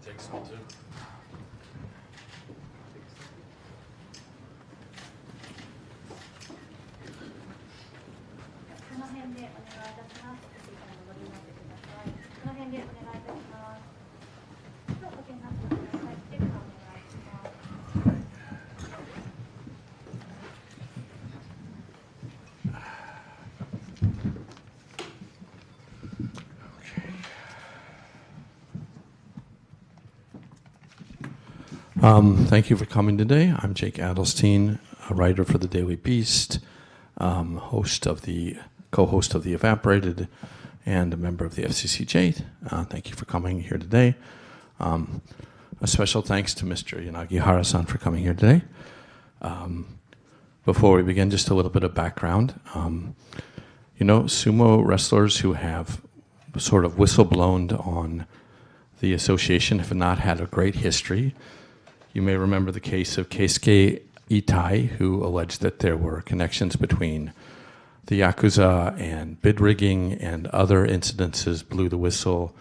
take some too. この辺でお願いいたします。お戻りになってください。この辺でお願いいたします。どうぞお気になってください。ではお願いします。Thank you for coming today. I'm Jake Adelstein, a writer for the Daily Beast, co-host of the Evaporated, and a member of the FCCJ. Thank you for coming here today. A special thanks to Mr. Yanagihara-san for coming here today. Before we begin, just a little bit of background. Sumo wrestlers who have sort of whistleblown on the association have not had a great history. You may remember the case of Keisuke Itai, who alleged that there were connections between the Yakuza and bid rigging, and other incidences blew the whistle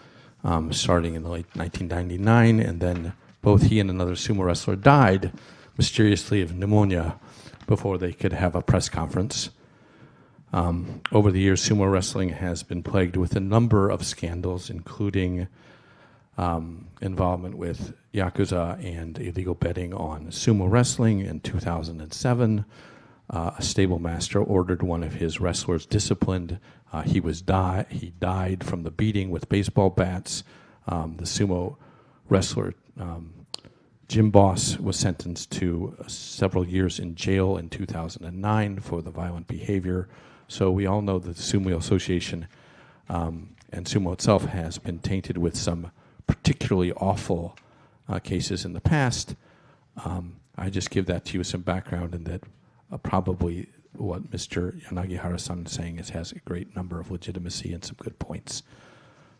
starting in the late 1999, and then both he and another sumo wrestler died mysteriously of pneumonia before they could have a press conference. Over the years, sumo wrestling has been plagued with a number of scandals, including involvement with Yakuza and illegal betting on sumo wrestling. In 2007, a stable master ordered one of his wrestlers disciplined. He died from the beating with baseball bats. The sumo wrestler, Jim Boss, was sentenced to several years in jail in 2009 for the violent behavior. So we all know that the Sumo Association and sumo itself has been tainted with some particularly awful cases in the past. I just give that to you as some background, and that probably what Mr. Yanagihara-san is saying has a great number of legitimacy and some good points.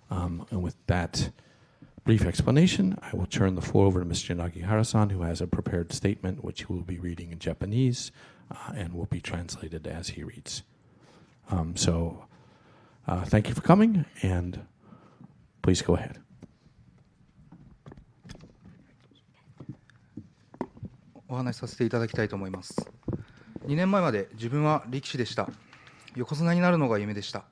And with that brief explanation, I will turn the floor over to Mr. Yanagihara-san, who has a prepared statement which he will be reading in Japanese and will be translated as he reads. Thank you for coming, and please go ahead. お話しさせていただきたいと思います。2年前まで自分は力士でした。横綱になるのが夢でした。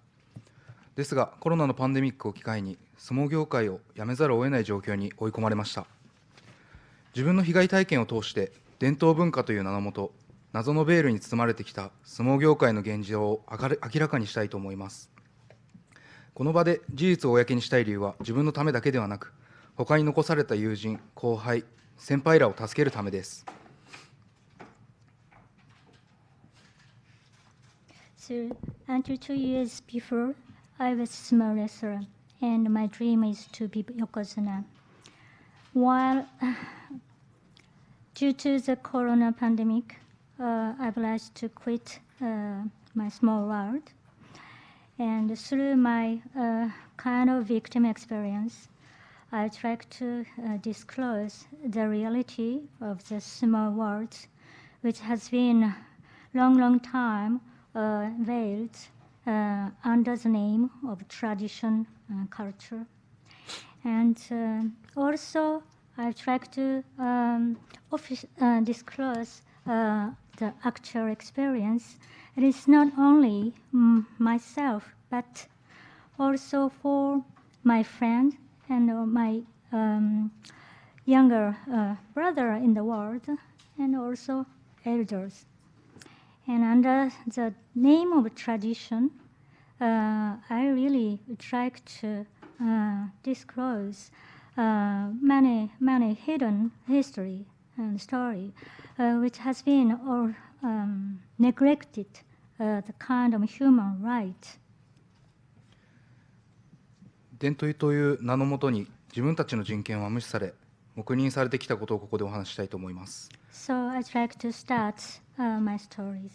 ですが、コロナのパンデミックを機会に相撲業界を辞めざるを得ない状況に追い込まれました。自分の被害体験を通して伝統文化という名のもと、謎のベールに包まれてきた相撲業界の現状を明らかにしたいと思います。この場で事実を公にしたい理由は自分のためだけではなく、他に残された友人、後輩、先輩らを助けるためです。So, until 2 years before, I was a sumo wrestler, and my dream is to be yokozuna. While due to the corona pandemic, I obliged to quit my small world. And through my kind of victim experience, I tried to disclose the reality of the sumo world, which has been long time veiled under the name of tradition and culture. And also, I tried to disclose the actual experience. It is not only myself, but also for my friend and my younger brother in the world, and also elders. And under the name of tradition, I really try to disclose many hidden history and story, which has been neglected, the kind of human right. 伝統という名のもとに自分たちの人権は無視され、黙認されてきたことをここでお話ししたいと思います。So I'd like to start my stories.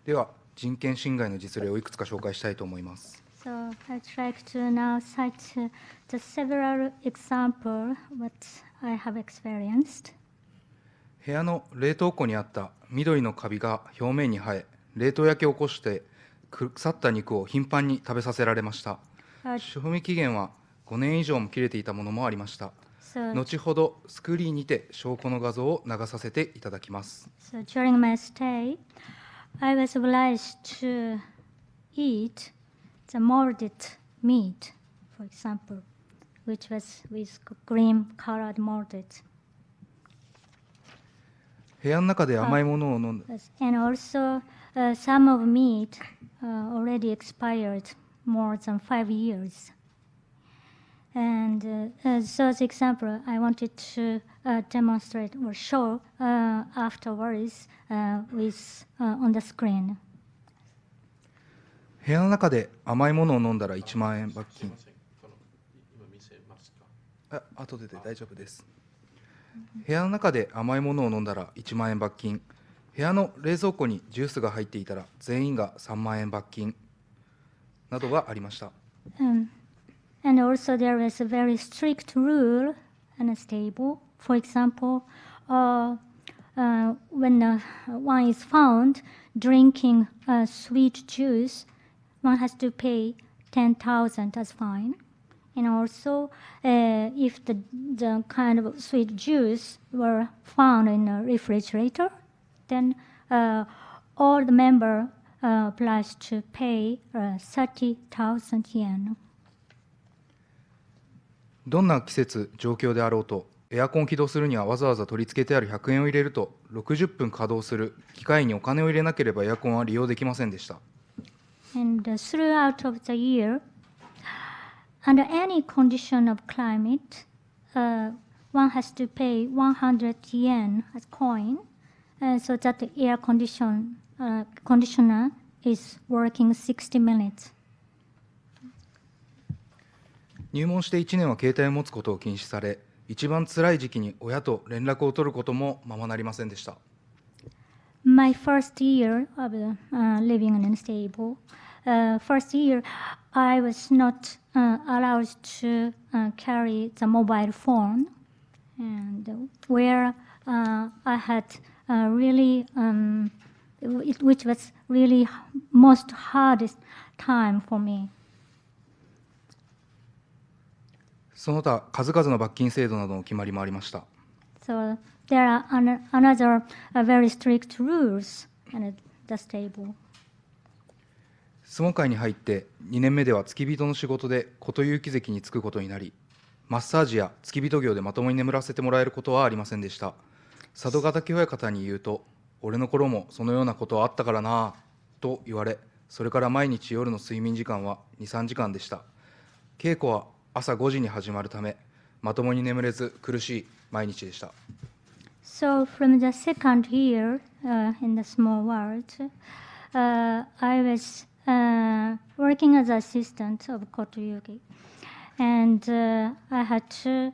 では、人権侵害の実例をいくつか紹介したいと思います。So I'd like to now cite the several examples what I have experienced. 部屋の冷凍庫にあった緑のカビが表面に生え、冷凍焼けを起こして腐った肉を頻繁に食べさせられました。賞味期限は5年以上も切れていたものもありました。後ほどスクリーンにて証拠の画像を流させていただきます。So during my stay, I was obliged to eat the molded meat, for example, which was with cream-colored molded. 部屋の中で甘いものを飲んだ。And also, some of meat already expired more than 5 years. And so, as example, I wanted to demonstrate or show afterwards with on the screen. 部屋の中で甘いものを飲んだら1万円罰金。後で大丈夫です。部屋の中で甘いものを飲んだら1万円罰金。部屋の冷蔵庫にジュースが入っていたら全員が3万円罰金などがありました。And also there is a very strict rule and stable. For example, when one is found drinking sweet juice, one has to pay 10,000 as fine. And also, if the kind of sweet juice were found in a refrigerator, then all the member obliged to pay 30,000 yen. どんな季節、状況であろうと、エアコンを起動するにはわざわざ取り付けてある100円を入れると、60分稼働する機械にお金を入れなければエアコンは利用できませんでした。And throughout of the year, under any condition of climate, one has to pay 100 yen as coin, so that the air conditioner is working 60 minutes. 入門して1年は携帯を持つことを禁止され、一番辛い時期に親と連絡を取ることもままなりませんでした。My first year of living in unstable, first year, I was not allowed to carry the mobile phone, and where I had really, which was really most hardest time for me. その他、数々の罰金制度などの決まりもありました。So there are another very strict rules in the stable. 相撲界に入って2年目では付き人の仕事で琴勇輝関に就くことになり、マッサージや付き人業でまともに眠らせてもらえることはありませんでした。佐渡ヶ嶽親方に言うと、俺の頃もそのようなことはあったからなと言われ、それから毎日夜の睡眠時間は 2,3 時間でした。稽古は朝5時に始まるため、まともに眠れず苦しい毎日でした。So from the second year in the small world, I was working as an assistant of Koto Yuki, and I had to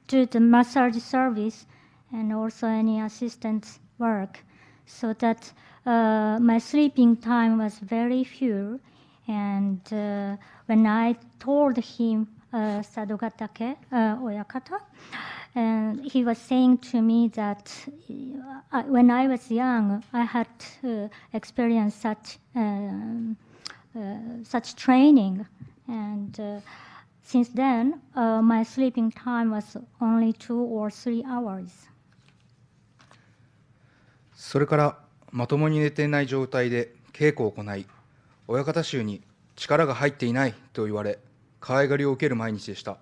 do the massage service and also any assistant work, so that my sleeping time was very few. And when I told him Sadogatake Oyakata, and he was saying to me that when I was young, I had experienced such training, and since then, my sleeping time was only 2 or 3 hours. それからまともに寝ていない状態で稽古を行い、親方衆に力が入っていないと言われ、可愛がりを受ける毎日でした。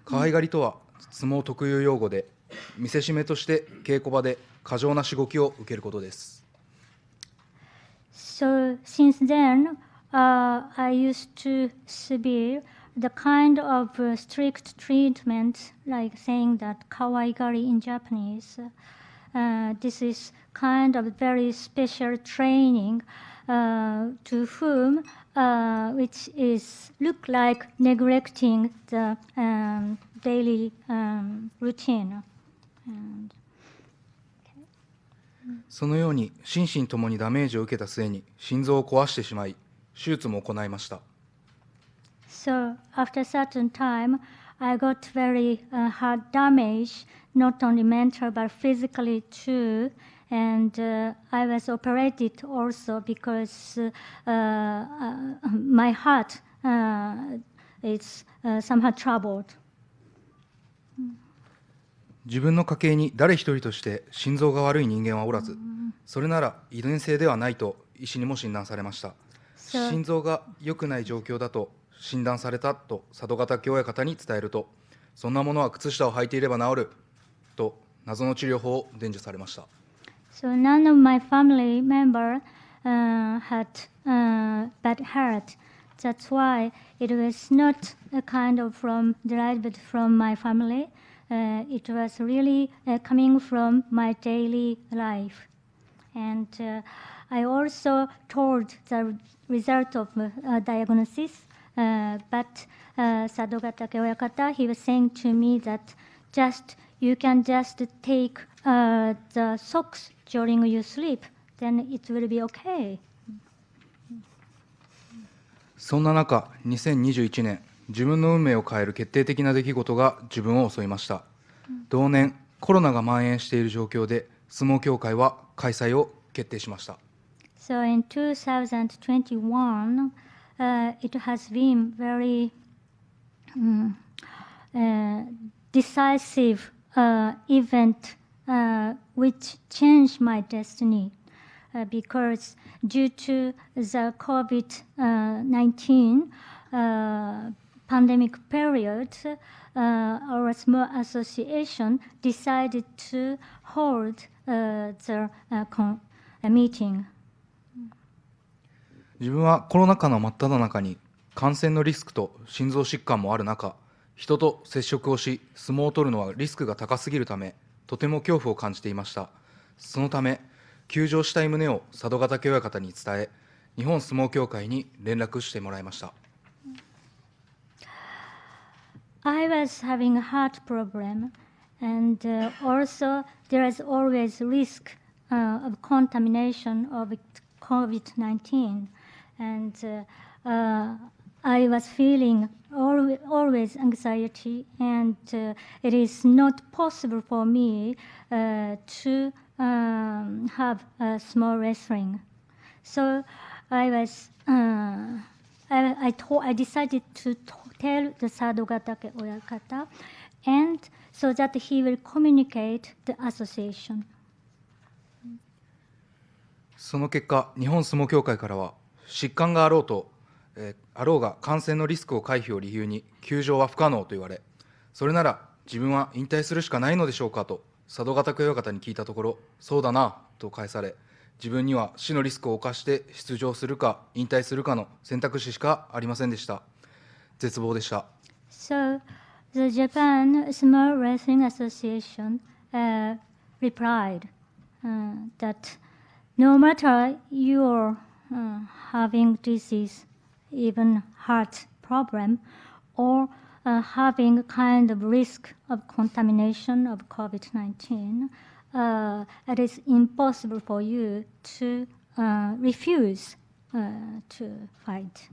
可愛がりとは相撲特有用語で、見せしめとして稽古場で過剰なしごきを受けることです。So since then, I used to see the kind of strict treatment, like saying that kawaigari in Japanese. This is kind of very special training to whom, which is look like neglecting the daily routine. そのように心身ともにダメージを受けた末に心臓を壊してしまい、手術も行いました。So after a certain time, I got very hard damage, not only mental but physically too. And I was operated also because my heart it's somehow troubled. 自分の家系に誰一人として心臓が悪い人間はおらず、それなら遺伝性ではないと医師にも診断されました。心臓が良くない状況だと診断されたと佐渡ヶ嶽親方に伝えると、そんなものは靴下を履いていれば治ると謎の治療法を伝授されました。So none of my family member had bad heart. That's why it was not a kind of derived from my family. It was really coming from my daily life. And I also told the result of diagnosis, but Sadoga Take Oyakata, he was saying to me that you can just take the socks during your sleep, then it will be okay. そんな中、2021年、自分の運命を変える決定的な出来事が自分を襲いました。同年、コロナが蔓延している状況で、相撲協会は開催を決定しました。So in 2021, it has been very decisive event which changed my destiny because due to the COVID-19 pandemic period, our small association decided to hold the meeting. 自分はコロナ禍の真っ只中に感染のリスクと心臓疾患もある中、人と接触をし相撲を取るのはリスクが高すぎるため、とても恐怖を感じていました。そのため休場したい旨を佐渡ヶ嶽親方に伝え、日本相撲協会に連絡してもらいました。I was having a heart problem, and also there is always risk of contamination of COVID-19, and I was feeling always anxiety, and it is not possible for me to have small wrestling. So I decided to tell the Sadoga Take Oyakata, and so that he will communicate the association. その結果、日本相撲協会からは疾患があろうが感染のリスクを回避を理由に休場は不可能と言われ、それなら自分は引退するしかないのでしょうかと佐渡ヶ嶽親方に聞いたところ、そうだなと返され、自分には死のリスクを冒して出場するか引退するかの選択肢しかありませんでした。絶望でした。So the Japan Small Wrestling Association replied that no matter you're having disease, even heart problem, or having a kind of risk of contamination of COVID-19, it is impossible for you to refuse to fight.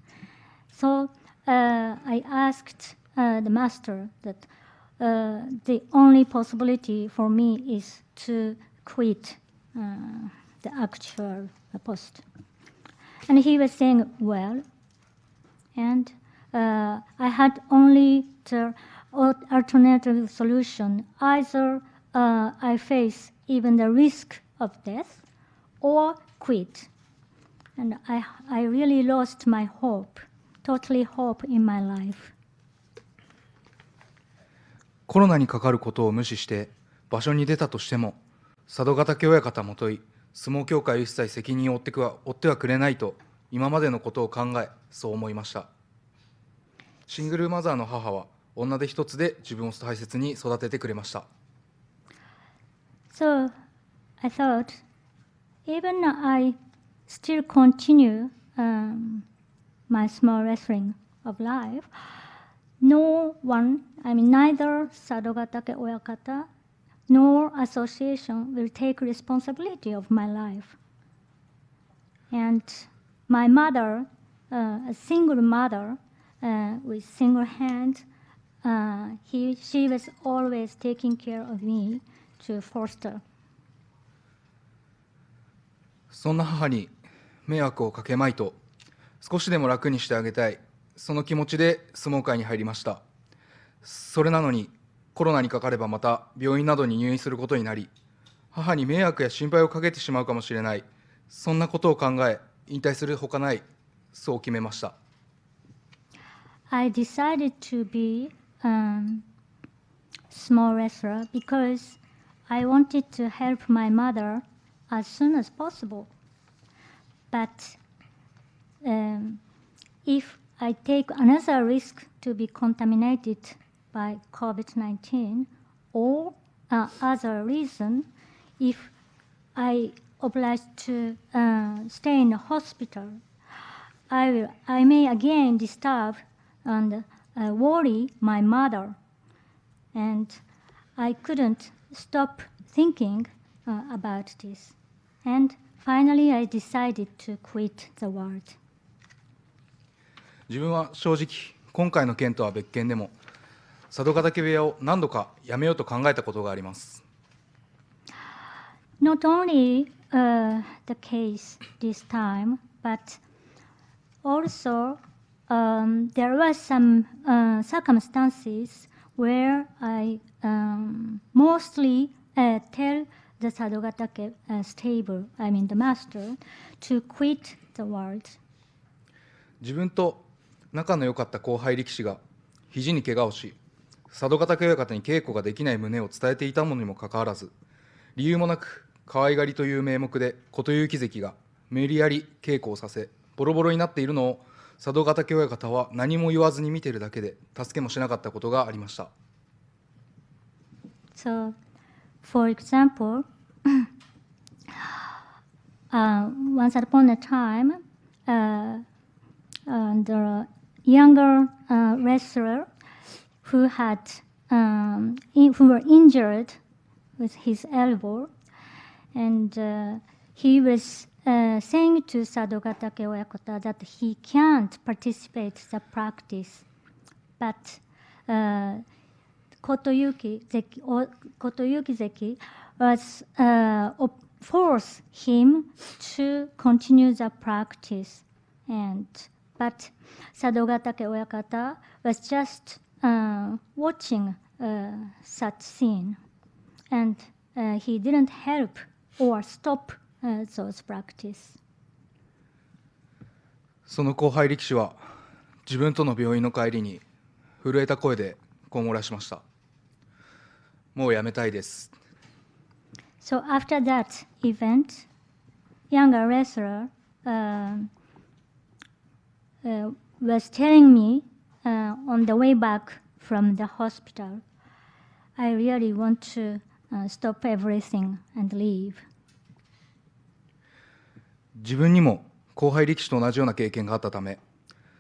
So I asked the master that the only possibility for me is to quit the actual post. And he was saying, well, and I had only the alternative solution. Either I face even the risk of death or quit. And I really lost my hope, totally hope in my life. コロナにかかることを無視して場所に出たとしても、佐渡ヶ嶽親方もとい相撲協会は一切責任を負ってはくれないと今までのことを考え、そう思いました。シングルマザーの母は女手一つで自分を大切に育ててくれました。So I thought, even I still continue my small wrestling of life, no one, neither Sadoga Take Oyakata nor association will take responsibility of my life. And my mother, a single mother, with single hand, she was always taking care of me to foster. そんな母に迷惑をかけまいと、少しでも楽にしてあげたい、その気持ちで相撲界に入りました。それなのにコロナにかかればまた病院などに入院することになり、母に迷惑や心配をかけてしまうかもしれない、そんなことを考え、引退するほかない、そう決めました。I decided to be small wrestler because I wanted to help my mother as soon as possible. But if I take another risk to be contaminated by COVID-19 or other reason, if I obliged to stay in the hospital, I may again disturb and worry my mother. And I couldn't stop thinking about this. And finally, I decided to quit the world. 自分は正直、今回の件とは別件でも、佐渡ヶ嶽部屋を何度か辞めようと考えたことがあります。Not only the case this time, but also there were some circumstances where I mostly tell the Sadogatake stable, I mean the master, to quit the world. 自分と仲の良かった後輩力士が肘に怪我をし、佐渡ヶ嶽親方に稽古ができない旨を伝えていたのにもかかわらず、理由もなく可愛がりという名目で琴勇輝関が無理やり稽古をさせ、ボロボロになっているのを佐渡ヶ嶽親方は何も言わずに見ているだけで助けもしなかったことがありました。So, for example, once upon a time, the younger wrestler who were injured with his elbow, and he was saying to Sadogatake Oyakata that he can't participate in the practice, but Kotoyuki Zeki was forced him to continue the practice, but Sadogatake Oyakata was just watching such scene, and he didn't help or stop those practice. その後輩力士は自分との病院の帰りに震えた声でこう漏らしました。もうやめたいです。So after that event, younger wrestler was telling me on the way back from the hospital, I really want to stop everything and leave. 自分にも後輩力士と同じような経験があったため、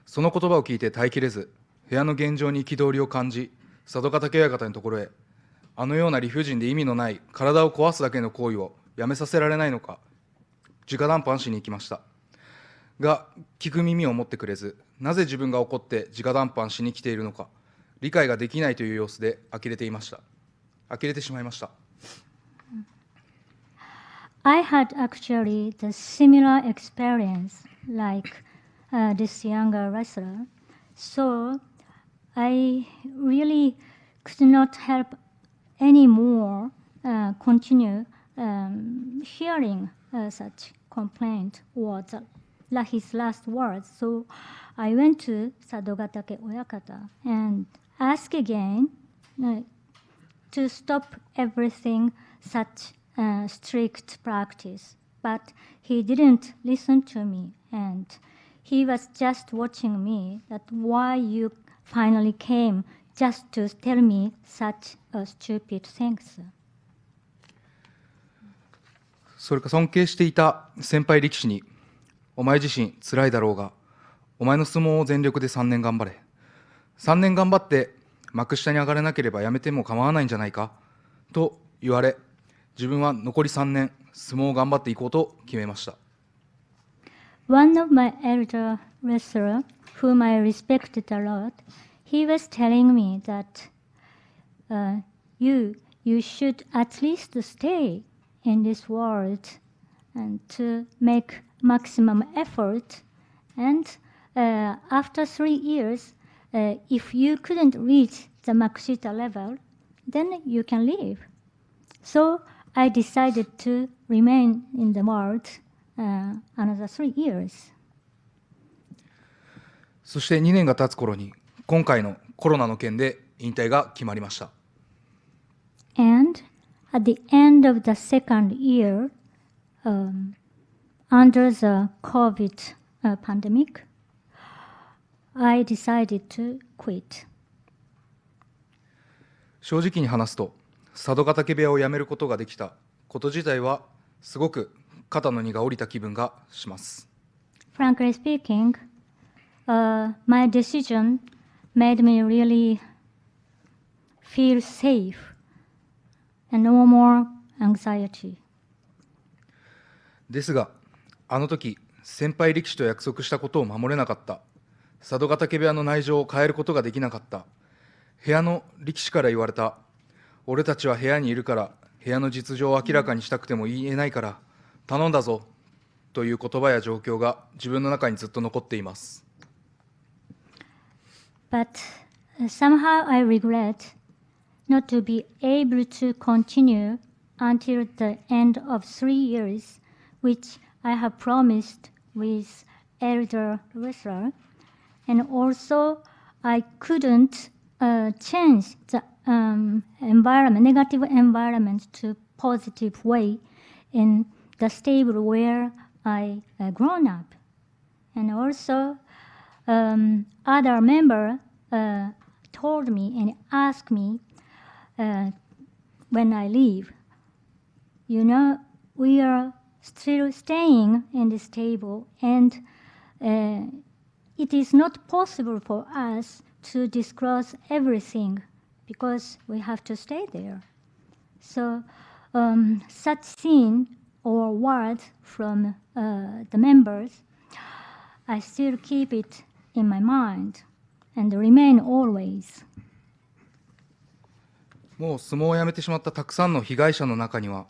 その言葉を聞いて耐えきれず、部屋の現状に憤りを感じ、佐渡ヶ嶽親方のところへ、あのような理不尽で意味のない体を壊すだけの行為をやめさせられないのか、直談判しに行きました。が、聞く耳を持ってくれず、なぜ自分が怒って直談判しに来ているのか、理解ができないという様子で呆れてしまいました。I had actually the similar experience like this younger wrestler, so I really could not help anymore continue hearing such complaint or his last words. So I went to Sadogatake Oyakata and asked again to stop everything such strict practice. But he didn't listen to me, and he was just watching me that why you finally came just to tell me such stupid things. それか尊敬していた先輩力士に、お前自身辛いだろうが、お前の相撲を全力で3年頑張れ。3年頑張って幕下に上がれなければやめても構わないんじゃないかと言われ、自分は残り3年相撲を頑張っていこうと決めました。One of my elder wrestlers, whom I respected a lot, he was telling me that you should at least stay in this world and to make maximum effort and after 3 years, if you couldn't reach the Makushita level, then you can leave. So I decided to remain in the world another 3 years. そして2年が経つ頃に、今回のコロナの件で引退が決まりました。And at the end of the second year, under the COVID pandemic, I decided to quit. 正直に話すと、佐渡ヶ嶽部屋を辞めることができたこと自体は、すごく肩の荷が下りた気分がします。Frankly speaking, my decision made me really feel safe and no more anxiety. ですが、あの時、先輩力士と約束したことを守れなかった、佐渡ヶ嶽部屋の内情を変えることができなかった、部屋の力士から言われた、俺たちは部屋にいるから、部屋の実情を明らかにしたくても言えないから、頼んだぞ、という言葉や状況が自分の中にずっと残っています。But somehow I regret not to be able to continue until the end of 3 years, which I have promised with elder wrestler. And also, I couldn't change the environment, negative environment to positive way in the stable where I grown up. And also, other member told me and asked me when I leave, you know, we are still staying in this table, and it is not possible for us to disclose everything because we have to stay there. So such scene or words from the members, I still keep it in my mind and remain always. もう相撲をやめてしまったたくさんの被害者の中には、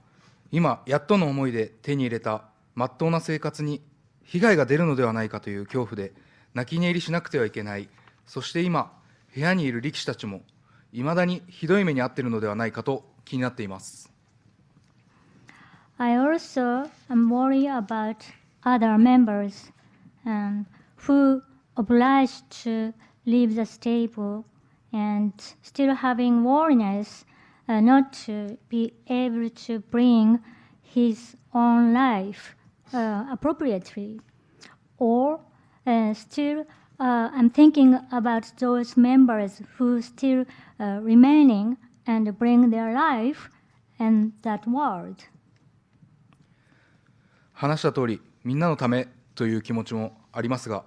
今やっとの思いで手に入れたまっとうな生活に被害が出るのではないかという恐怖で泣き寝入りしなくてはいけない、そして今部屋にいる力士たちもいまだにひどい目に遭っているのではないかと気になっています。 I also am worried about other members who obliged to leave the stable and still having worriness not to be able to bring his own life appropriately. Or still, I'm thinking about those members who still remaining and bring their life in that world. 話した通り、みんなのためという気持ちもありますが、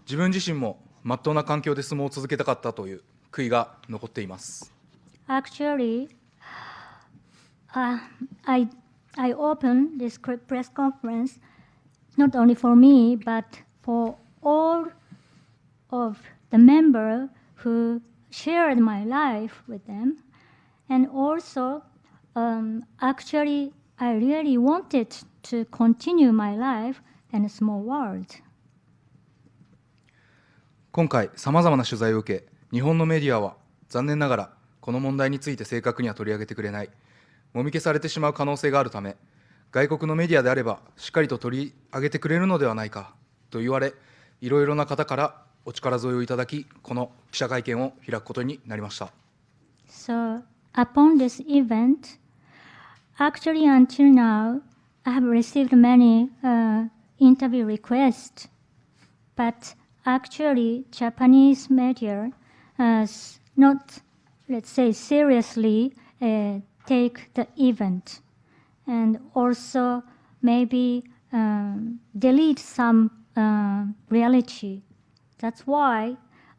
自分自身もまっとうな環境で相撲を続けたかったという悔いが残っています。 Actually, I opened this press conference not only for me, but for all of the members who shared my life with them. And also, actually, I really wanted to continue my life in a small world. 今回、さまざまな取材を受け、日本のメディアは残念ながらこの問題について正確には取り上げてくれない、もみ消されてしまう可能性があるため、外国のメディアであればしっかりと取り上げてくれるのではないかと言われ、いろいろな方からお力添えをいただき、この記者会見を開くことになりました。 So, upon this event, actually until now, I have received many interview requests, but actually Japanese media not, let's say, seriously take the event, and also maybe delete some reality. That's why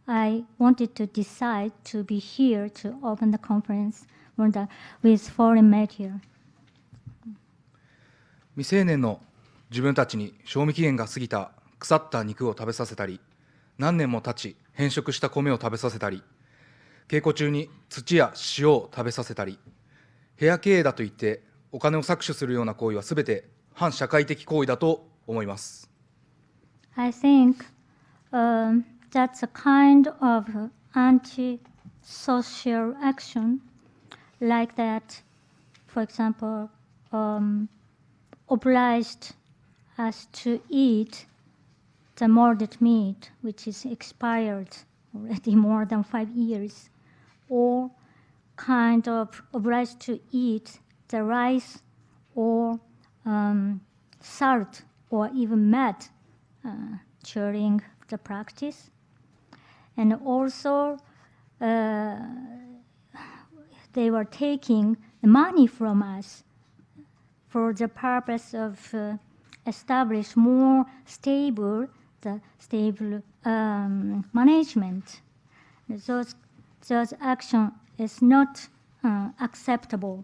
I wanted to decide to be here to open the conference with foreign media. 未成年の自分たちに賞味期限が過ぎた腐った肉を食べさせたり、何年も経ち変色した米を食べさせたり、稽古中に土や塩を食べさせたり、部屋経営だと言ってお金を搾取するような行為はすべて反社会的行為だと思います。I think that's a kind of anti-social action, like that, for example, obliged us to eat the molded meat, which is expired already more than 5 years, or kind of obliged to eat the rice or salt or even mud during the practice. And also they were taking the money from us for the purpose of establish more stable management. Those action is not acceptable.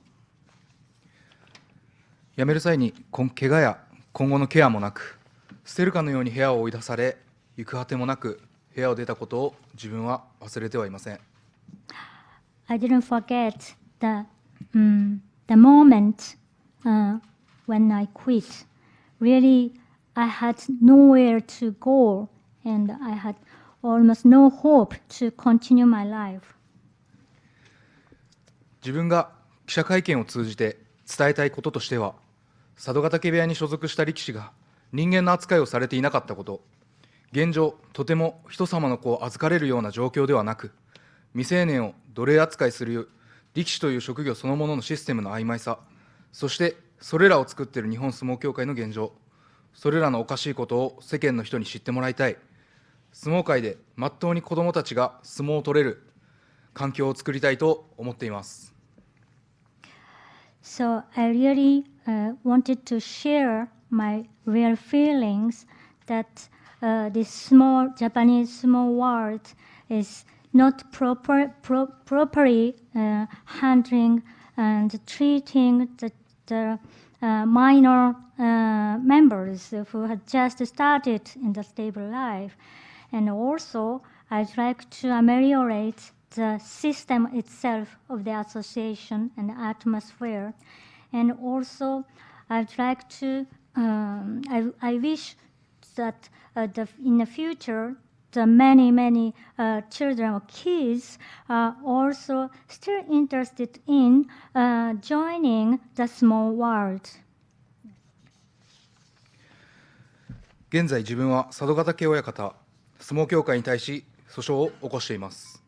辞める際に怪我や今後のケアもなく、捨てるかのように部屋を追い出され、行く果てもなく部屋を出たことを自分は忘れてはいません。I didn't forget the moment when I quit. Really, I had nowhere to go, and I had almost no hope to continue my life. 自分が記者会見を通じて伝えたいこととしては、佐渡ヶ嶽部屋に所属した力士が人間の扱いをされていなかったこと、現状、とても人様の子を預かれるような状況ではなく、未成年を奴隷扱いする力士という職業そのもののシステムの曖昧さ、そしてそれらを作っている日本相撲協会の現状、それらのおかしいことを世間の人に知ってもらいたい。相撲界でまっとうに子どもたちが相撲を取れる環境を作りたいと思っています。So I really wanted to share my real feelings that this small Japanese small world is not properly handling and treating the minor members who had just started in the stable life. And also, I'd like to ameliorate the system itself of the association and atmosphere. And also, I'd like to, I wish that in the future, the many children or kids are also still interested in joining the small world. 現在自分は佐渡ヶ嶽親方相撲協会に対し訴訟を起こしています。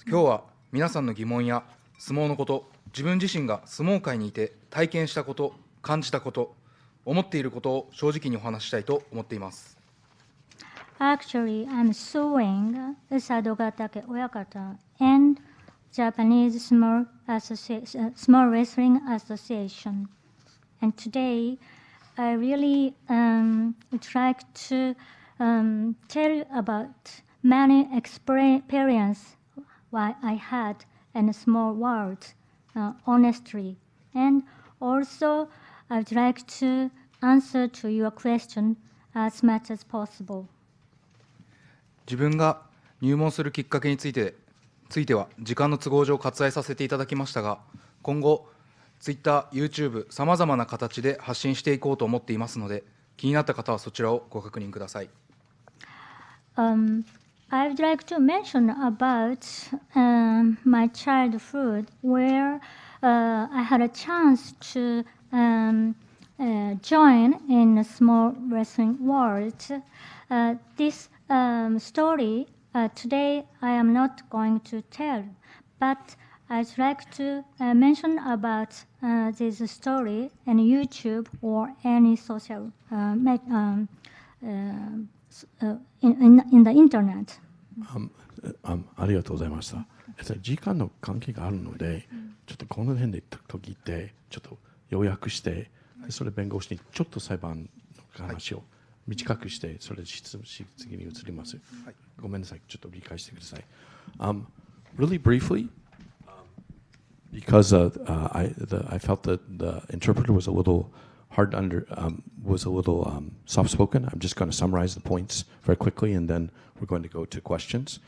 今日は皆さんの疑問や相撲のこと、自分自身が相撲界にいて体験したこと、感じたこと、思っていることを正直にお話したいと思っています。Actually, I'm suing Sado Gatake Oyakata and Japanese Small Wrestling Association. And today, I really would like to tell you about many experiences what I had in a small world, honestly. And also, I'd like to answer to your question as much as possible. 自分が入門するきっかけについては時間の都合上割愛させていただきましたが、今後Twitter、YouTube さまざまな形で発信していこうと思っていますので、気になった方はそちらをご確認ください。I'd like to mention about my childhood where I had a chance to join in a small wrestling world. This story today I am not going to tell, but I'd like to mention about this story on YouTube or any social in the internet. ありがとうございました。時間の関係があるので、ちょっとこの辺で途切ってちょっと要約して、それ弁護士にちょっと裁判の話を短くして、それで次に移ります。ごめんなさい、ちょっと理解してください。Really briefly, because I felt that the interpreter was a little hard was a little soft-spoken. I'm just going to summarize the points very quickly, and then we're going to go to questions.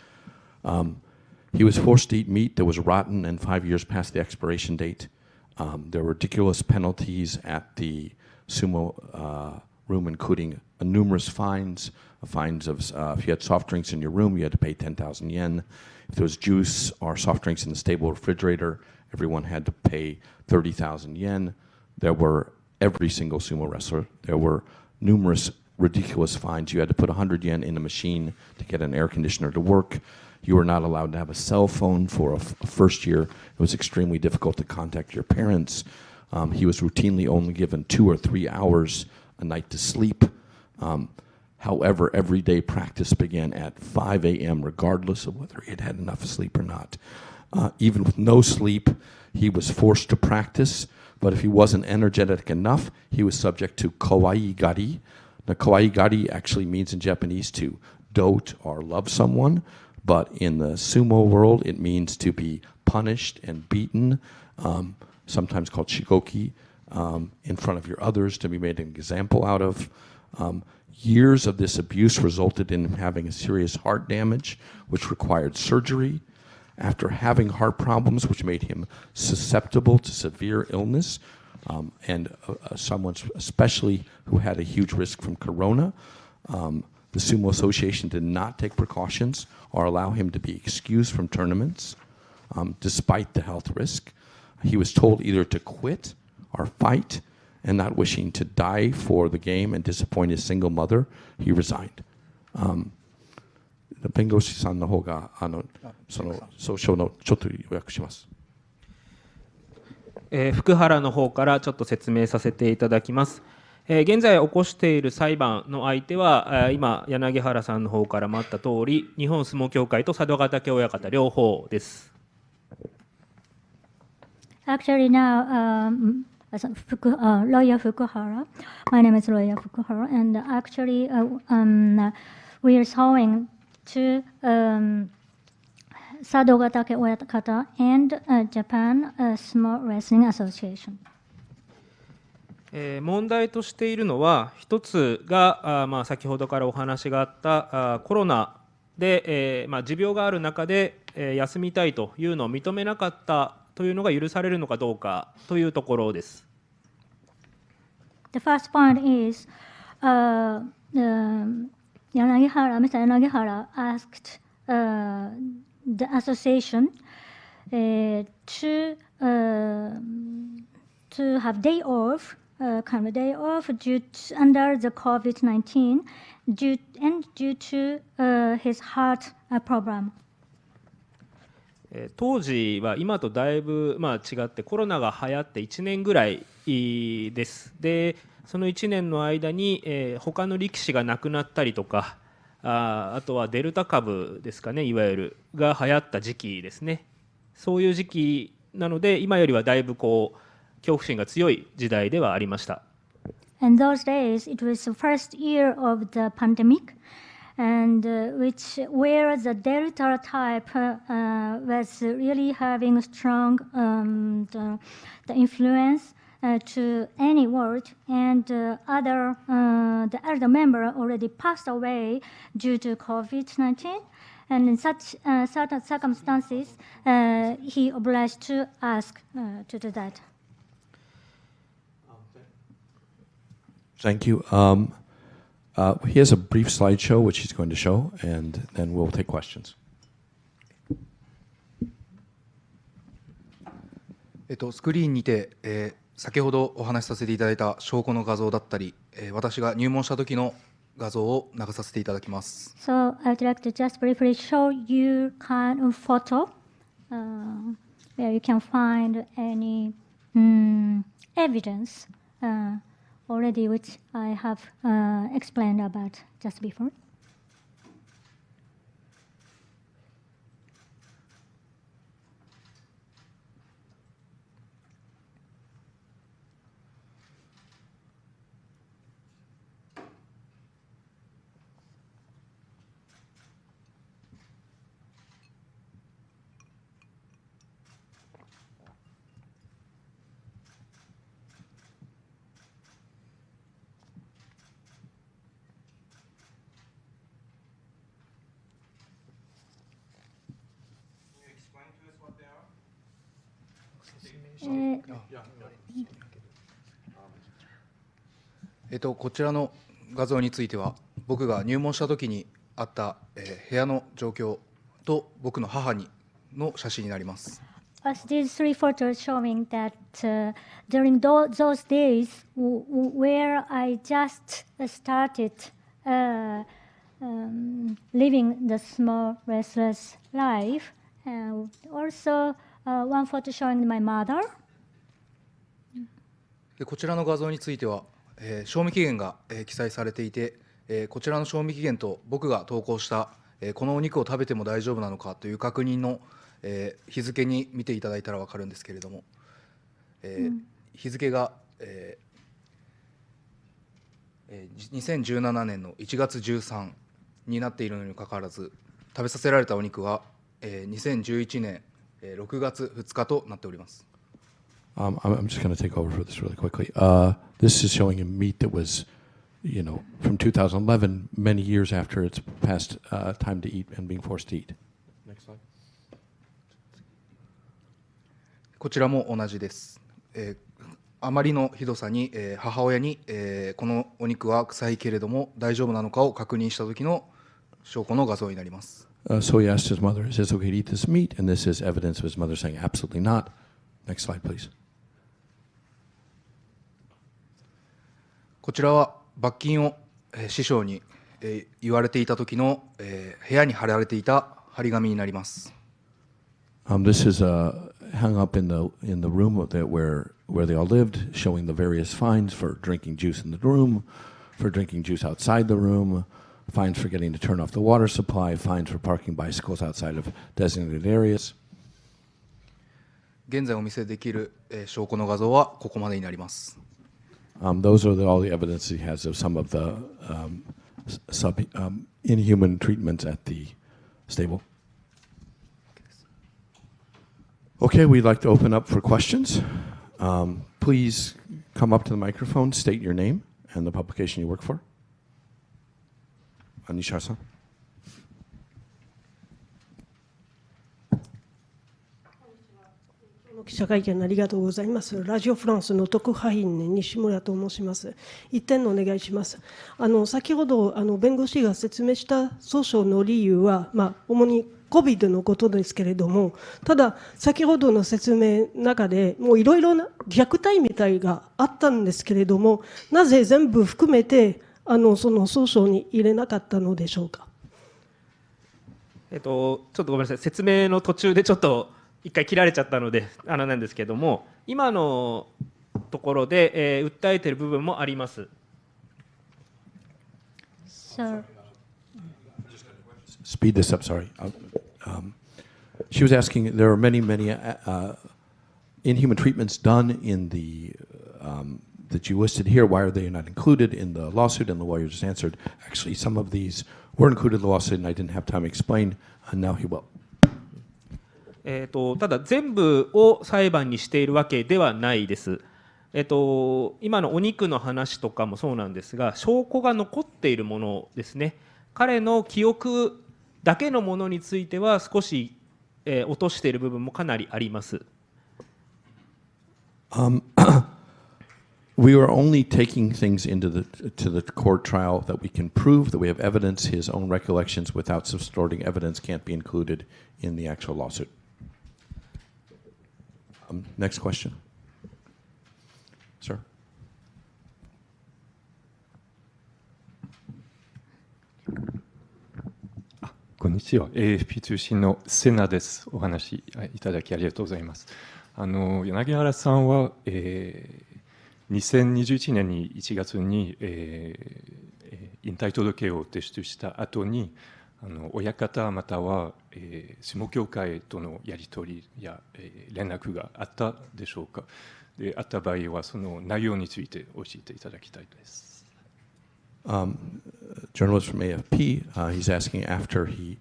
He was forced to eat meat that was rotten and 5 years past the expiration date. There were ridiculous penalties at the sumo room, including numerous fines of if you had soft drinks in your room, you had to pay 10,000 yen. If there was juice or soft drinks in the stable refrigerator, everyone had to pay 30,000 yen. There were every single sumo wrestler. There were numerous ridiculous fines. You had to put 100 yen in a machine to get an air conditioner to work. You were not allowed to have a cell phone for a first year. It was extremely difficult to contact your parents. He was routinely only given 2 or 3 hours a night to sleep. However, everyday practice began at 5 a.m. regardless of whether he had had enough sleep or not. Even with no sleep, he was forced to practice, but if he wasn't energetic enough, he was subject to kawaii gari. Now, kawaii gari actually means in Japanese to dote or love someone, but in the sumo world, it means to be punished and beaten, sometimes called shigoki, in front of your others, to be made an example out of. Years of this abuse resulted in him having a serious heart damage, which required surgery. After having heart problems, which made him susceptible to severe illness, and someone especially who had a huge risk from corona, the Sumo Association did not take precautions or allow him to be excused from tournaments, despite the health risk. He was told either to quit or fight, and not wishing to die for the game and disappoint his single mother, he resigned. 弁護士さんの方がその訴訟のちょっと予約します。福原の方からちょっと説明させていただきます。現在起こしている裁判の相手は今柳原さんの方からもあった通り、日本相撲協会と佐渡ヶ嶽親方両方です。Actually now, lawyer Fukuhara. My name is lawyer Fukuhara, and actually we are suing to Sado Gatake Oyakata and Japan Sumo Wrestling Association. 問題としているのは、一つが先ほどからお話があったコロナで持病がある中で休みたいというのを認めなかったというのが許されるのかどうかというところです。The first point is Mr. Yanagihara asked the association to have day off, kind of day off under the COVID-19 due to his heart problem. 当時は今とだいぶ違ってコロナが流行って1年ぐらいです。でその1年の間に他の力士が亡くなったりとか、あとはデルタ株ですかね、いわゆるが流行った時期ですね。そういう時期なので今よりはだいぶ恐怖心が強い時代ではありました。In those days, it was the first year of the pandemic, and where the Delta type was really having strong the influence to any world, and the other member already passed away due to COVID-19, and in such certain circumstances, he obliged to ask to do that. Thank you. He has a brief slideshow which he's going to show, and then we'll take questions. スクリーンにて、先ほどお話しさせていただいた証拠の画像だったり、私が入門した時の画像を流させていただきます。So I'd like to just briefly show you kind of photo where you can find any evidence already which I have explained about just before. 画像については、僕が入門した時にあった、部屋の状況と僕の母の写真になります。As these three photos showing that during those days where I just started living the small restless life, also one photo showing my mother. でこちらの画像については、賞味期限が、記載されていて、こちらの賞味期限と僕が投稿した、このお肉を食べても大丈夫なのかという確認の、日付に見ていただいたら分かるんですけれども、日付が、2017年の1月13になっているのにもかかわらず、食べさせられたお肉は、2011年6月2日となっております。I'm just going to take over for this really quickly. This is showing a meat that was, from 2011, many years after its past time to eat and being forced to eat. Next slide. こちらも同じです。あまりのひどさに、母親に、このお肉は臭いけれども大丈夫なのかを確認した時の証拠の画像になります。So he asked his mother, is this okay to eat this meat? And this is evidence of his mother saying, absolutely not. Next slide, please. こちらは罰金を、師匠に、言われていた時の、部屋に貼られていた張り紙になります。This is hung up in the room where they all lived, showing the various fines for drinking juice in the room, for drinking juice outside the room, fines for getting to turn off the water supply, fines for parking bicycles outside of designated areas. 現在お見せできる、証拠の画像はここまでになります。Those are all the evidence he has of some of the inhuman treatments at the stable. Okay, we'd like to open up for questions. Please come up to the microphone, state your name and the publication you work for. Nishar-san. 記者会見ありがとうございます。ラジオフランスの特派員の西村と申します。一点お願いします。先ほど弁護士が説明した訴訟の理由は、主に COVID のことですけれども、ただ先ほどの説明の中でもういろいろな虐待みたいがあったんですけれども、なぜ全部含めてその訴訟に入れなかったのでしょうか。ちょっとごめんなさい、説明の途中でちょっと一回切られちゃったのでなんですけども、今のところで、訴えている部分もあります。Speed this up, sorry. She was asking, there are many inhuman treatments done in that you listed here. Why are they not included in the lawsuit? And the lawyer just answered, actually, some of these were included in the lawsuit, and I didn't have time to explain, and now he will. ただ全部を裁判にしているわけではないです。今のお肉の話とかもそうなんですが、証拠が残っているものですね。彼の記憶だけのものについては少し、落としている部分もかなりあります。We are only taking things to the court trial that we can prove that we have evidence. His own recollections without supporting evidence can't be included in the actual lawsuit. Next question. Sir. こんにちは。AFP 通信のセナです。お話いただきありがとうございます。柳原さんは、2021年に1月に、引退届を提出した後に親方または、相撲協会とのやり取りや、連絡があったでしょうか。であった場合はその内容について教えていただきたいです。Journalist from AFP, he's asking after he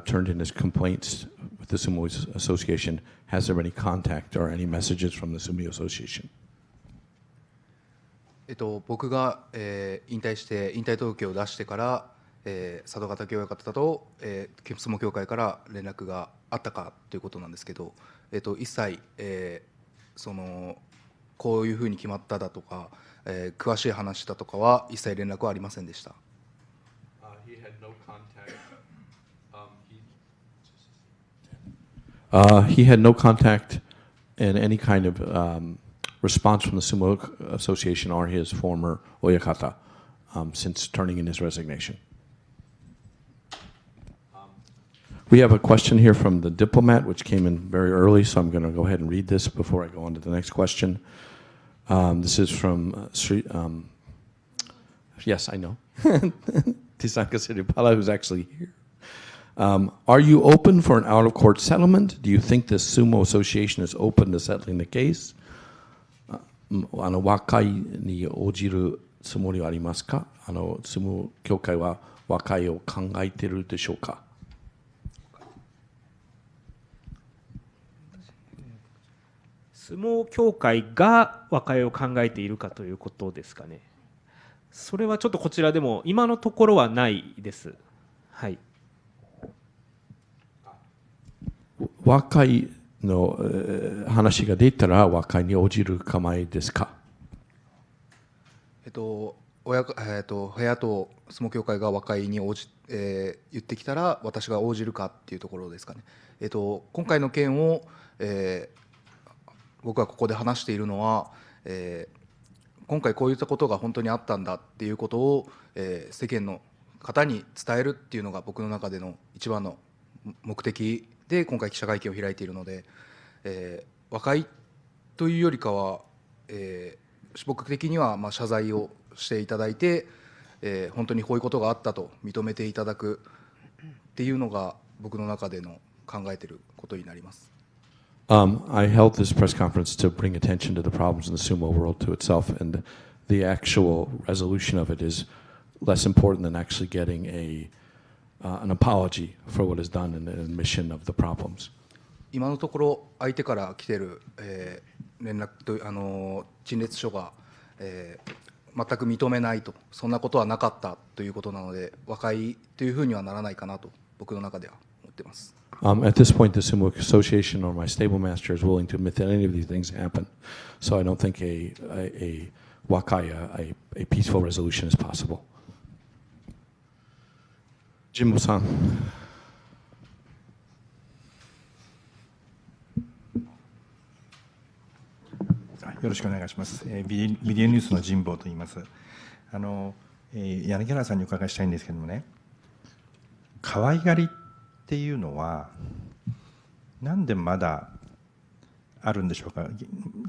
turned in his complaints with the Sumo Association, has there been any contact or any messages from the Sumo Association? 僕が、引退届を出してから、佐渡ヶ嶽親方と、相撲協会から連絡があったかということなんですけど、一切、こういうふうに決まっただとか、詳しい話だとかは一切連絡はありませんでした。He had no contact and any kind of response from the Sumo Association or his former Oyakata since turning in his resignation. We have a question here from the diplomat, which came in very early, so I'm going to go ahead and read this before I go on to the next question. This is from yes, I know, Tisanka Siripala, who's actually here. Are you open for an out-of-court settlement? Do you think the Sumo Association is open to settling the case? 和解に応じるつもりはありますか？相撲協会は和解を考えているでしょうか？相撲協会が和解を考えているかということですかね。それはちょっとこちらでも今のところはないです。はい。和解の話が出たら和解に応じる構えですか？親と相撲協会が和解に言ってきたら私が応じるかっていうところですかね。今回の件を、僕がここで話しているのは、今回こういったことが本当にあったんだっていうことを、世間の方に伝えるっていうのが僕の中での一番の目的で今回記者会見を開いているので、和解というよりかは、僕的には謝罪をしていただいて、本当にこういうことがあったと認めていただくっていうのが僕の中での考えていることになります。I held this press conference to bring attention to the problems in the sumo world to itself, and the actual resolution of it is less important than actually getting an apology for what is done and an admission of the problems. 今のところ相手から来ている、連絡と陳列書が、全く認めないと、そんなことはなかったということなので、和解というふうにはならないかなと僕の中では思っています。At this point, the Sumo Association or my stable master is willing to admit that any of these things happen. So I don't think a wakai, a peaceful resolution is possible. Jimbo-san. よろしくお願いします。ビデオニュースの神保と言います。柳原さんにお伺いしたいんですけどもね、可愛がりっていうのはなんでまだあるんでしょうか。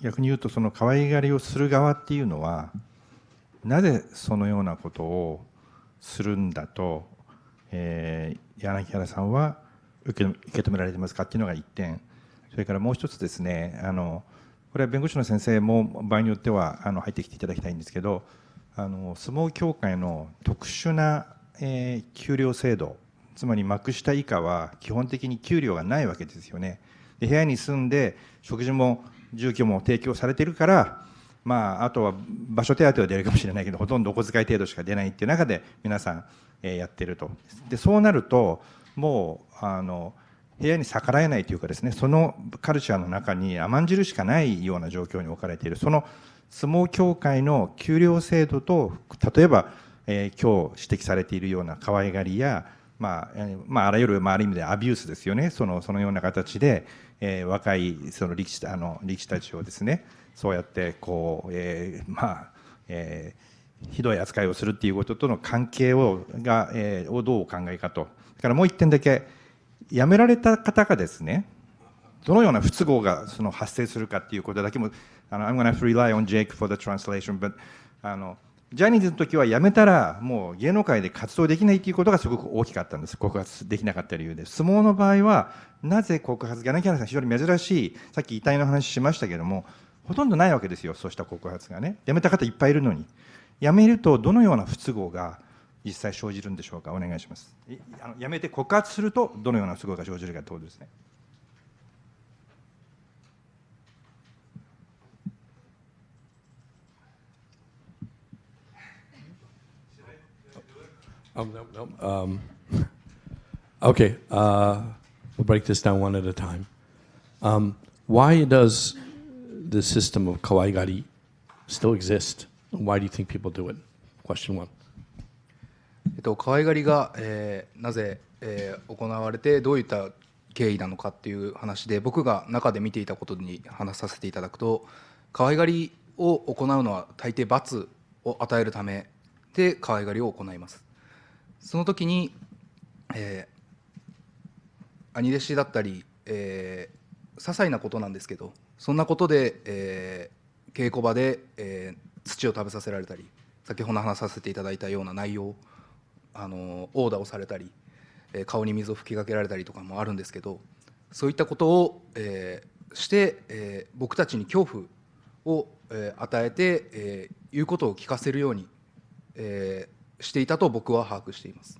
逆に言うとその可愛がりをする側っていうのはなぜそのようなことをするんだと、柳原さんは受け止められてますかっていうのが1点。それからもう一つですね、これは弁護士の先生も場合によっては入ってきていただきたいんですけど、相撲協会の特殊な、給料制度、つまり幕下以下は基本的に給料がないわけですよね。で部屋に住んで食事も住居も提供されているから、あとは場所手当は出るかもしれないけどほとんどお小遣い程度しか出ないっていう中で皆さん、やってると。でそうなるともう部屋に逆らえないというかですね、そのカルチャーの中に甘んじるしかないような状況に置かれている。その相撲協会の給料制度と例えば、今日指摘されているような可愛がりやあらゆる、ある意味でアビュースですよね。そのような形で、若いその力士たちをですね、そうやってこう、ひどい扱いをするっていうこととの関係をどうお考えかと。だからもう一点だけ、辞められた方がですね、どのような不都合が発生するかっていうことだけも、I'm going to rely on Jake for the translation, but ジャニーズの時は辞めたらもう芸能界で活動できないということがすごく大きかったんです。告発できなかった理由で。相撲の場合はなぜ告発、柳原さん非常に珍しい、さっき遺体の話しましたけども、ほとんどないわけですよ、そうした告発がね。辞めた方いっぱいいるのに。辞めるとどのような不都合が実際生じるんでしょうか。お願いします。辞めて告発するとどのような不都合が生じるかということですね。No. Okay, we'll break this down one at a time. Why does the system of kawaigari still exist Why do you think people do it? Question one. 可愛がりが、なぜ、行われてどういった経緯なのかっていう話で、僕が中で見ていたことに話させていただくと、可愛がりを行うのは大抵罰を与えるためで可愛がりを行います。その時に、兄弟子だったり、些細なことなんですけど、そんなことで、稽古場で、土を食べさせられたり、先ほど話させていただいたような内容、オーダーをされたり、顔に水を吹きかけられたりとかもあるんですけど、そういったことを、して、僕たちに恐怖を、与えて、言うことを聞かせるように、していたと僕は把握しています。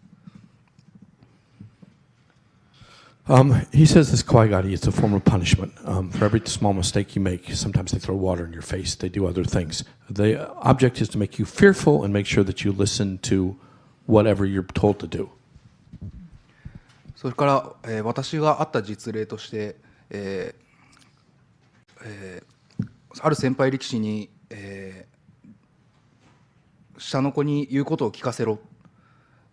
He says this kawaigari is a form of punishment. For every small mistake you make, sometimes they throw water in your face, they do other things. The object is to make you fearful and make sure that you listen to whatever you're told to do. それから、私があった実例として、ある先輩力士に、下の子に言うことを聞かせろ、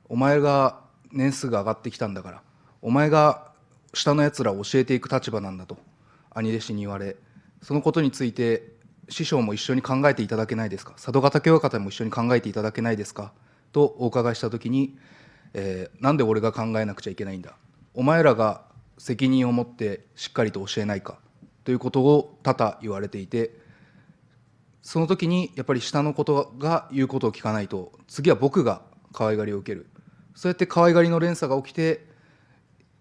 お前が年数が上がってきたんだから、お前が下のやつらを教えていく立場なんだと兄弟子に言われ、そのことについて師匠も一緒に考えていただけないですか、佐渡ヶ嶽親方も一緒に考えていただけないですかとお伺いしたときに、なんで俺が考えなくちゃいけないんだ、お前らが責任を持ってしっかりと教えないかということを多々言われていて、その時にやっぱり下のことが言うことを聞かないと、次は僕が可愛がりを受ける、そうやって可愛がりの連鎖が起きて、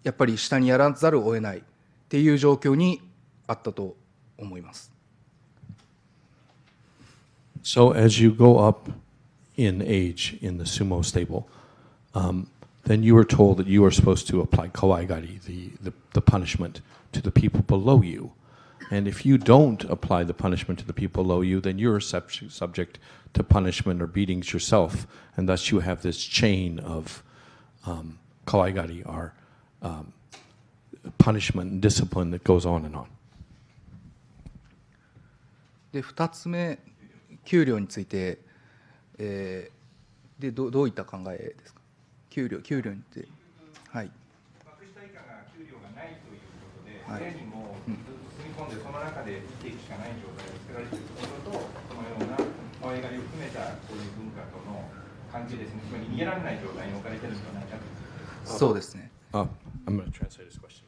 やっぱり下にやらざるを得ないっていう状況にあったと思います。So as you go up in age in the sumo stable, then you were told that you are supposed to apply kawaigari, the punishment, to the people below you. And if you don't apply the punishment to the people below you, then you're subject to punishment or beatings yourself, and thus you have this chain of kawaigari, or punishment and discipline that goes on and on. で2つ目、給料について、でどういった考えですか。給料について、はい。幕下以下が給料がないということで、部屋にもずっと住み込んで、その中で生きていくしかない状態を作られているところと、このような可愛がりを含めたこういう文化との感じですね、つまり逃げられない状態に置かれているんではないかと。そうですね。I'm going to translate his question.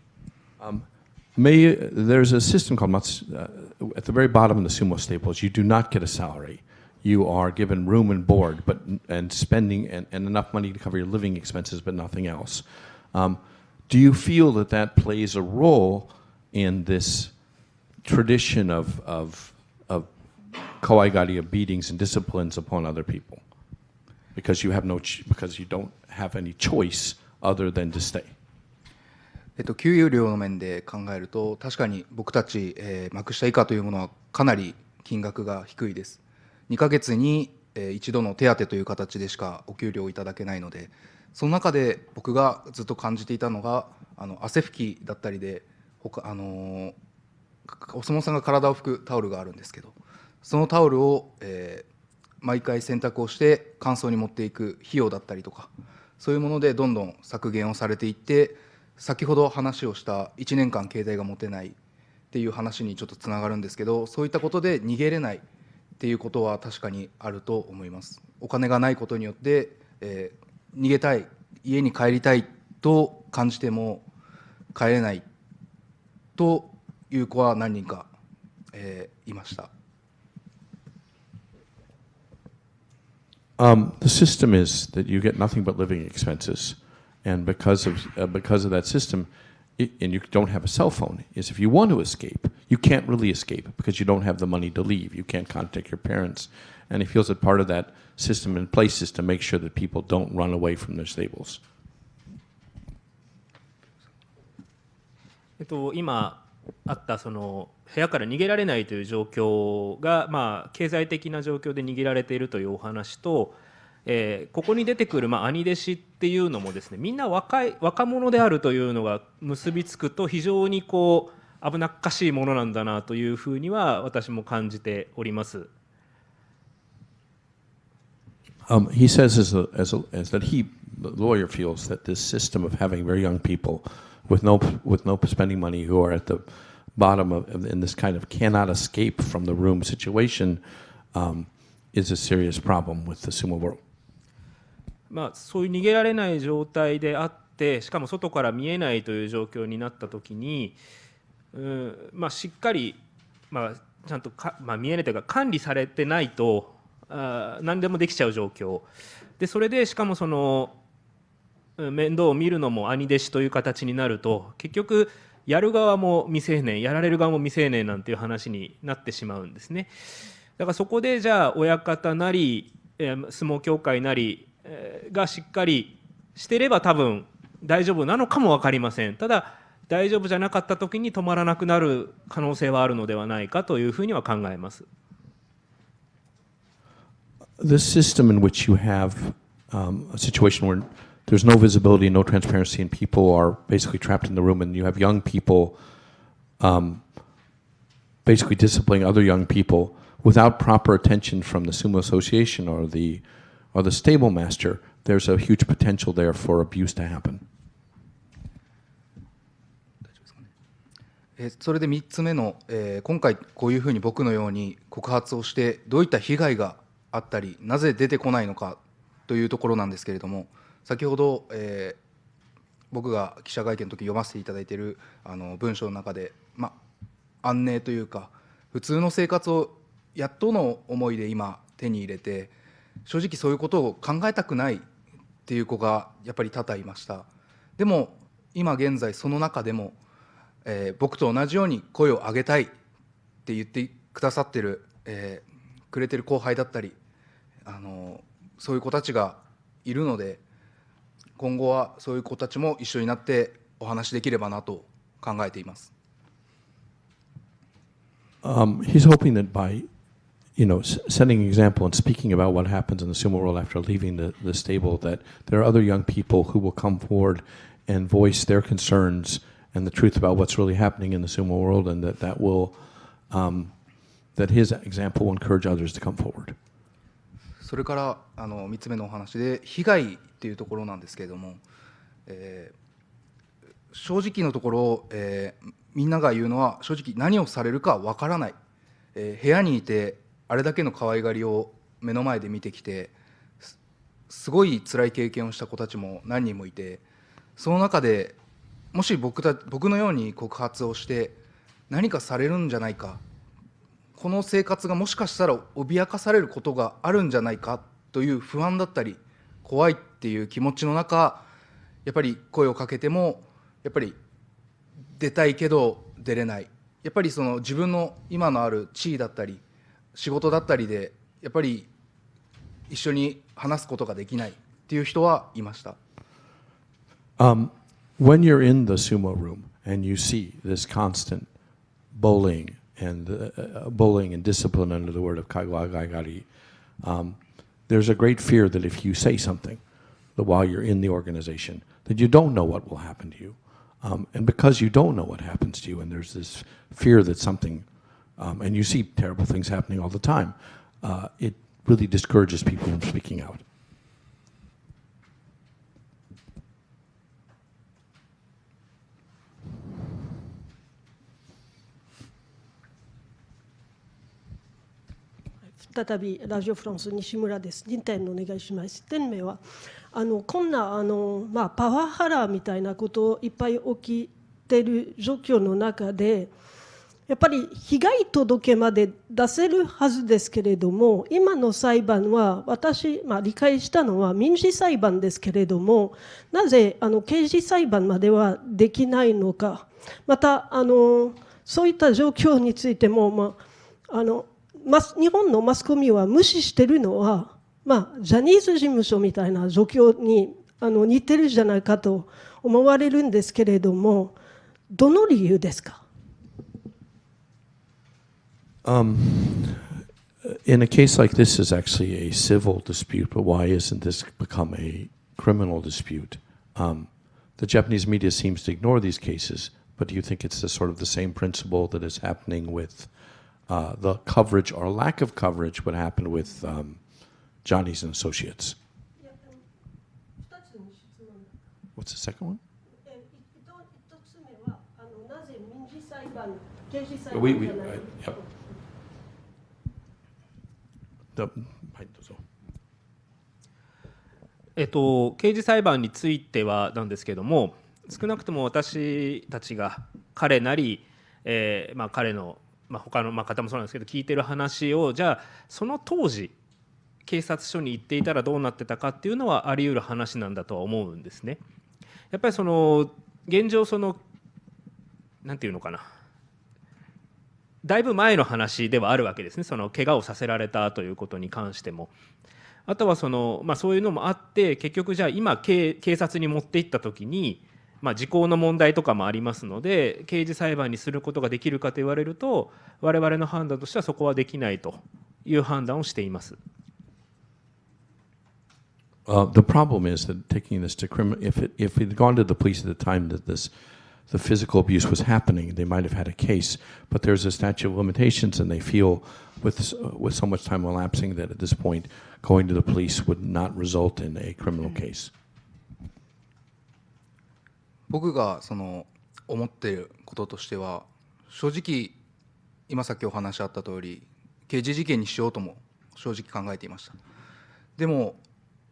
There's a system called at the very bottom of the sumo stables, you do not get a salary. You are given room and board, and spending and enough money to cover your living expenses, but nothing else. Do you feel that plays a role in this tradition of kawaigari, of beatings and disciplines upon other people, because you don't have any choice other than to stay? 給料の面で考えると、確かに僕たち、幕下以下というものはかなり金額が低いです。2ヶ月に、一度の手当という形でしかお給料をいただけないので、その中で僕がずっと感じていたのが、汗拭きだったりで、お相撲さんが体を拭くタオルがあるんですけど、そのタオルを、毎回洗濯をして乾燥に持っていく費用だったりとか、そういうものでどんどん削減をされていって、先ほど話をした1年間携帯が持てないっていう話にちょっとつながるんですけど、そういったことで逃げれないっていうことは確かにあると思います。お金がないことによって、逃げたい、家に帰りたいと感じても帰れないという子は何人か、いました。The system is that you get nothing but living expenses. And because of that system, and you don't have a cell phone, is if you want to escape, you can't really escape because you don't have the money to leave. You can't contact your parents. And he feels that part of that system in place is to make sure that people don't run away from their stables. 今あったその部屋から逃げられないという状況が、経済的な状況で逃げられているというお話と、ここに出てくる、兄弟子っていうのもですね、みんな若者であるというのが結びつくと非常に危なっかしいものなんだなというふうには私も感じております。He says as that he, the lawyer, feels that this system of having very young people with no spending money who are at the bottom of in this kind of cannot escape from the room situation is a serious problem with the sumo world. そういう逃げられない状態であって、しかも外から見えないという状況になったときに、しっかり、ちゃんと見えないというか管理されてないと何でもできちゃう状況で、それでしかもその面倒を見るのも兄弟子という形になると、結局やる側も未成年、やられる側も未成年なんていう話になってしまうんですね。だからそこでじゃあ親方なり相撲協会なりがしっかりしてれば多分大丈夫なのかも分かりません。ただ大丈夫じゃなかった時に止まらなくなる可能性はあるのではないかというふうには考えます。This system in which you have a situation where there's no visibility, no transparency, and people are basically trapped in the room, and you have young people basically disciplining other young people without proper attention from the sumo association or the stable master, there's a huge potential there for abuse to happen. それで3つ目の、今回こういうふうに僕のように告発をしてどういった被害があったりなぜ出てこないのかというところなんですけれども、先ほど、僕が記者会見の時読ませていただいている文章の中で、安寧というか普通の生活をやっとの思いで今手に入れて、正直そういうことを考えたくないっていう子がやっぱり多々いました。でも今現在その中でも、僕と同じように声を上げたいって言ってくださってる、くれてる後輩だったりそういう子たちがいるので、今後はそういう子たちも一緒になってお話できればなと考えています。He's hoping that by setting an example and speaking about what happens in the sumo world after leaving the stable, that there are other young people who will come forward and voice their concerns and the truth about what's really happening in the sumo world, and that will that his example will encourage others to come forward. それから3つ目のお話で被害っていうところなんですけれども、正直のところ、みんなが言うのは正直何をされるかわからない、部屋にいてあれだけの可愛がりを目の前で見てきてすごい辛い経験をした子たちも何人もいて、その中でもし僕のように告発をして何かされるんじゃないか、この生活がもしかしたら脅かされることがあるんじゃないかという不安だったり怖いっていう気持ちの中、やっぱり声をかけてもやっぱり出たいけど出れない、やっぱりその自分の今のある地位だったり仕事だったりでやっぱり一緒に話すことができないっていう人はいました。When you're in the sumo room and you see this constant bullying and discipline under the word of kaiwagaigari, there's a great fear that if you say something that while you're in the organization, that you don't know what will happen to you. And because you don't know what happens to you, and there's this fear that something, and you see terrible things happening all the time, it really discourages people from speaking out. 再びラジオフランス西村です。2点お願いします。1点目はこんなパワハラみたいなこといっぱい起きてる状況の中でやっぱり被害届まで出せるはずですけれども、今の裁判は私、理解したのは民事裁判ですけれども、なぜ刑事裁判まではできないのか、またそういった状況についても、日本のマスコミは無視しているのは、ジャニーズ事務所みたいな状況に似てるじゃないかと思われるんですけれども、どの理由ですか？In a case like this is actually a civil dispute, but why isn't this become a criminal dispute? The Japanese media seems to ignore these cases, but do you think it's the sort of the same principle that is happening with the coverage or lack of coverage what happened with Johnny's and Associates. What's the second one? Yep. Right, どうぞ。刑事裁判についてはなんですけども、少なくとも私たちが彼なり、彼の、他の方もそうなんですけど聞いてる話を、じゃあその当時警察署に行っていたらどうなってたかっていうのはあり得る話なんだとは思うんですね。やっぱりその現状、そのなんていうのかな、だいぶ前の話ではあるわけですね。その怪我をさせられたということに関しても。あとはその、そういうのもあって、結局じゃあ今警察に持っていった時に、時効の問題とかもありますので、刑事裁判にすることができるかと言われると、我々の判断としてはそこはできないという判断をしています。The problem is that taking this to criminal, if it had gone to the police at the time that the physical abuse was happening, they might have had a case. But there's a statute of limitations, and they feel with so much time elapsing that at this point, going to the police would not result in a criminal case. 僕が思っていることとしては、正直今さっきお話あった通り刑事事件にしようとも正直考えていました。でも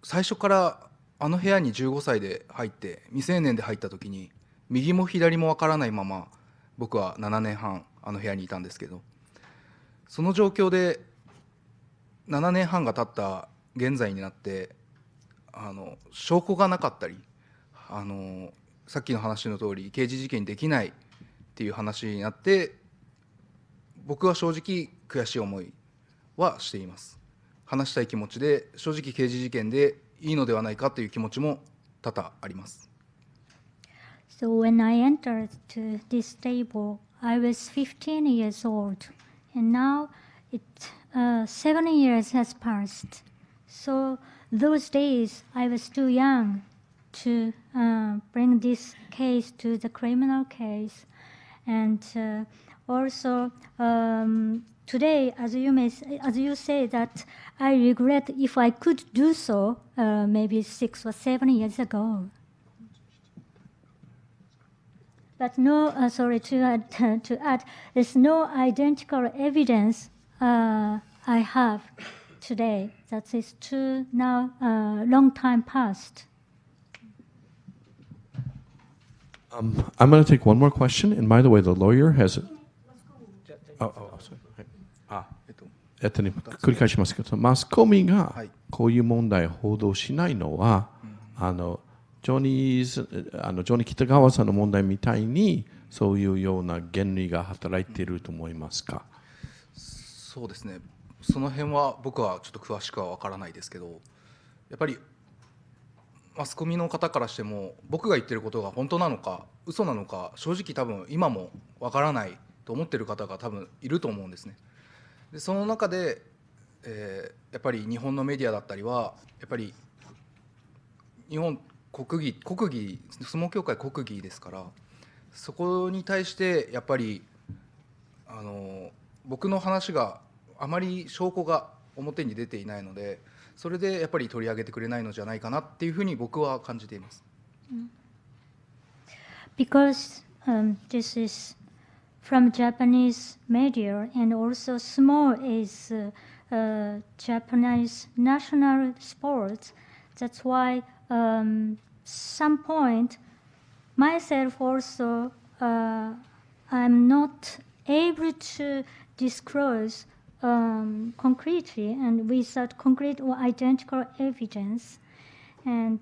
最初からあの部屋に15歳で入って未成年で入った時に右も左もわからないまま僕は7年半あの部屋にいたんですけど、その状況で7年半が経った現在になって証拠がなかったりさっきの話の通り刑事事件にできないっていう話になって、僕は正直悔しい思いはしています。話したい気持ちで正直刑事事件でいいのではないかという気持ちも多々あります。So when I entered to this table, I was 15 years old, and now 7 years has passed. So those days I was too young to bring this case to the criminal case, and also today, as you say that I regret if I could do so maybe 6 or 7 years ago. But no, sorry to add, there's no identical evidence I have today. That is too now long time past. I'm going to take one more question. And by the way, the lawyer has. Sorry. 繰り返しますけど、マスコミがこういう問題を報道しないのは、ジョニー北川さんの問題みたいにそういうような原理が働いていると思いますか？そうですね、その辺は僕はちょっと詳しくは分からないですけど、やっぱりマスコミの方からしても僕が言ってることが本当なのか嘘なのか正直多分今も分からないと思ってる方が多分いると思うんですね。でその中で、やっぱり日本のメディアだったりはやっぱり日本国技相撲協会国技ですから、そこに対してやっぱり僕の話があまり証拠が表に出ていないので、それでやっぱり取り上げてくれないのじゃないかなっていうふうに僕は感じています。Because this is from Japanese media, and also sumo is Japanese national sport. That's why some point myself also I'm not able to disclose concretely and without concrete or identical evidence, and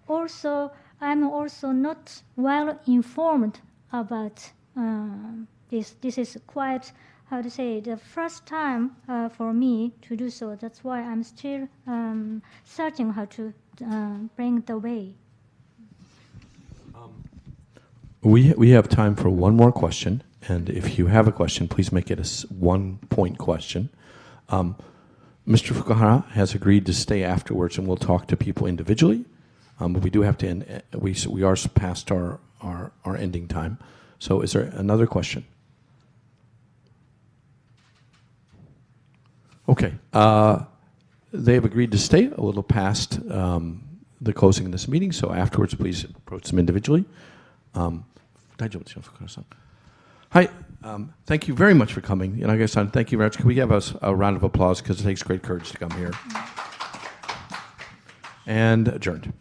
also I'm also not well informed about this. This is quite, how to say, the first time for me to do so. That's why I'm still searching how to bring the way. We have time for one more question, and if you have a question, please make it a one-point question. Mr. Fukuhara has agreed to stay afterwards, and we'll talk to people individually. But we do have to end. We are past our ending time. So, is there another question? Okay. they have agreed to stay a little past the closing of this meeting, so afterwards, please approach them individually. 大丈夫ですよ、福原さん。はい、thank you very much for coming.柳原さん, thank you very much. Can we have a round of applause because it takes great courage to come here? And adjourned.